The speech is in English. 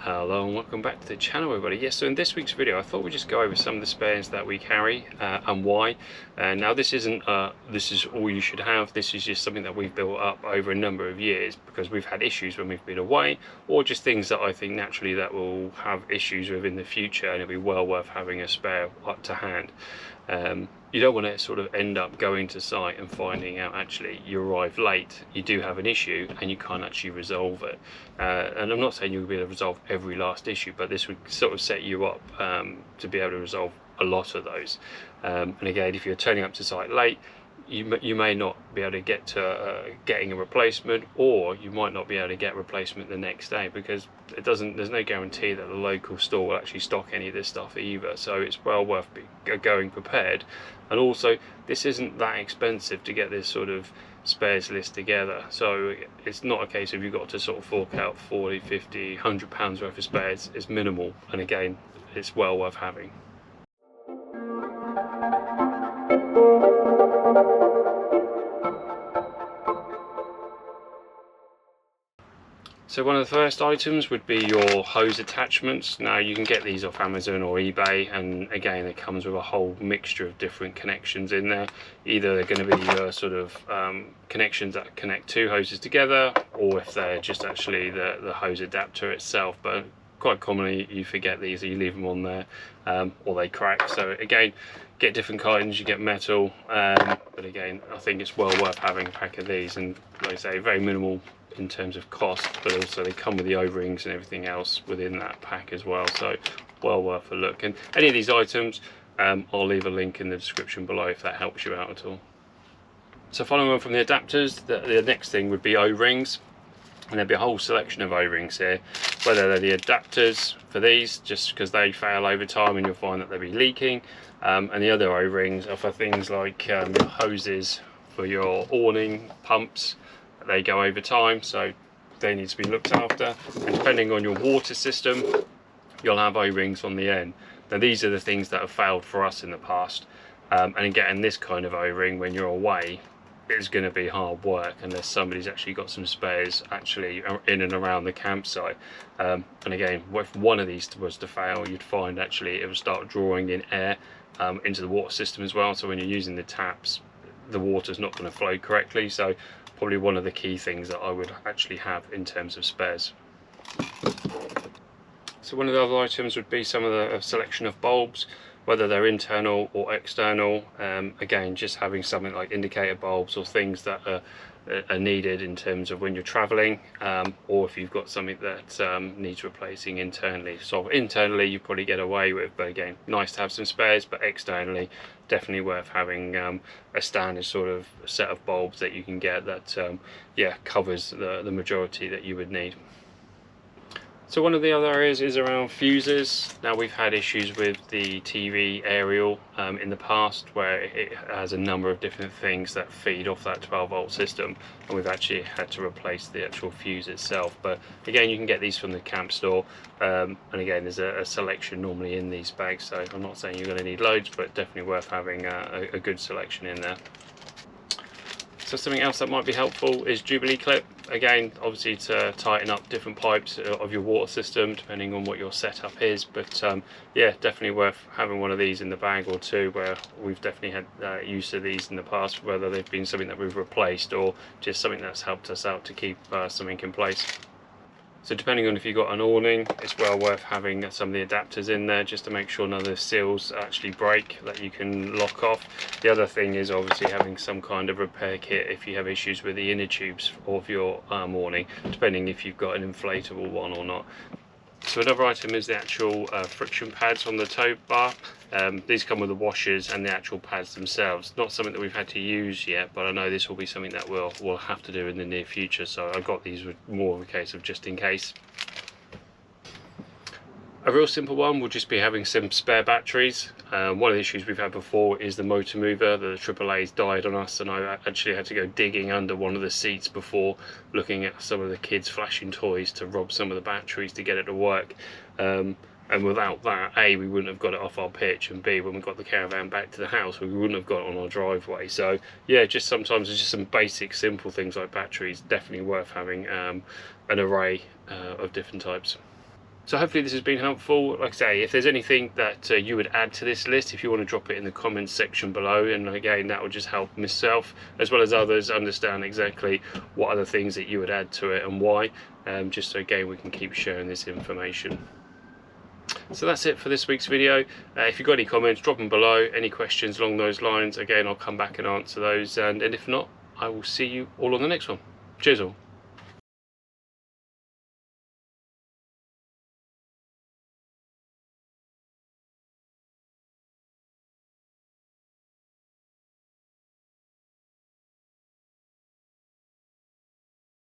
Hello and welcome back to the channel, everybody. Yes, so in this week's video I thought we'd just go over some of the spares that we carry and why. Now this isn't this is all you should have. This is just something that we've built up over a number of years because we've had issues when we've been away, or just things that I think naturally that we'll have issues with in the future, and it'll be well worth having a spare up to hand. You don't want to sort of end up going to site and finding out actually you arrive late, you do have an issue and you can't actually resolve it. And I'm not saying you'll be able to resolve every last issue, but this would sort of set you up to be able to resolve a lot of those. And again, if you're turning up to site late, you may not be able to get to getting a replacement, or you might not be able to get a replacement the next day because there's no guarantee that the local store will actually stock any of this stuff either. So it's well worth going prepared. And also, this isn't that expensive to get this sort of spares list together, so it's not a case of you've got to sort of fork out 40, 50, 100 pounds worth of spares. It's minimal, and again, it's well worth having. So one of the first items would be your hose attachments. Now you can get these off Amazon or eBay, and again it comes with a whole mixture of different connections in there. Either they're going to be your sort of connections that connect two hoses together, or if they're just actually the hose adapter itself. But quite commonly you forget these, or you leave them on there, or they crack. So again, get different kinds. You get metal, but again I think it's well worth having a pack of these, and like I say, very minimal in terms of cost, but also they come with the O-rings and everything else within that pack as well, so well worth a look. And any of these items, I'll leave a link in the description below if that helps you out at all. So following on from the adapters, the next thing would be O-rings, and there'll be a whole selection of O-rings here, whether they're the adapters for these just because they fail over time and you'll find that they'll be leaking, and the other O-rings are for things like your hoses for your awning pumps. They go over time, so they need to be looked after, and depending on your water system you'll have O-rings on the end. Now these are the things that have failed for us in the past, and getting this kind of O-ring when you're away is going to be hard work unless somebody's actually got some spares actually in and around the campsite. And again, if one of these was to fail, you'd find actually it would start drawing in air into the water system as well, so when you're using the taps the water's not going to flow correctly. So probably one of the key things that I would actually have in terms of spares. So one of the other items would be some of the selection of bulbs, whether they're internal or external. Again, just having something like indicator bulbs or things that are needed in terms of when you're traveling, or if you've got something that needs replacing internally. So internally you probably get away with, but again, nice to have some spares, but externally definitely worth having a standard sort of set of bulbs that you can get that yeah, covers the majority that you would need. So one of the other areas is around fuses. Now we've had issues with the TV aerial in the past where it has a number of different things that feed off that 12-volt system, and we've actually had to replace the actual fuse itself. But again, you can get these from the camp store, and again there's a selection normally in these bags, so I'm not saying you're going to need loads, but definitely worth having a good selection in there. So something else that might be helpful is Jubilee clip. Again, obviously to tighten up different pipes of your water system depending on what your setup is, but yeah, definitely worth having one of these in the bag or two, where we've definitely had use of these in the past, whether they've been something that we've replaced or just something that's helped us out to keep something in place. So depending on if you've got an awning, it's well worth having some of the adapters in there just to make sure none of the seals actually break, that you can lock off. The other thing is obviously having some kind of repair kit if you have issues with the inner tubes of your awning, depending if you've got an inflatable one or not. So another item is the actual friction pads on the tow bar. These come with the washers and the actual pads themselves. Not something that we've had to use yet, but I know this will be something that we'll have to do in the near future, so I got these with more of a case of just in case. A real simple one will just be having some spare batteries. One of the issues we've had before is the motor mover. The AAA's died on us, and I actually had to go digging under one of the seats before, looking at some of the kids' flashing toys to rob some of the batteries to get it to work. And without that, A, we wouldn't have got it off our pitch, and B, when we got the caravan back to the house, we wouldn't have got it on our driveway. So yeah, just sometimes it's just some basic simple things like batteries, definitely worth having an array of different types. So hopefully this has been helpful. Like I say, if there's anything that you would add to this list, if you want to drop it in the comments section below, and again that will just help myself as well as others understand exactly what other things that you would add to it and why, just so again we can keep sharing this information. So that's it for this week's video. If you've got any comments, drop them below. Any questions along those lines, again I'll come back and answer those, and if not, I will see you all on the next one. Cheers all.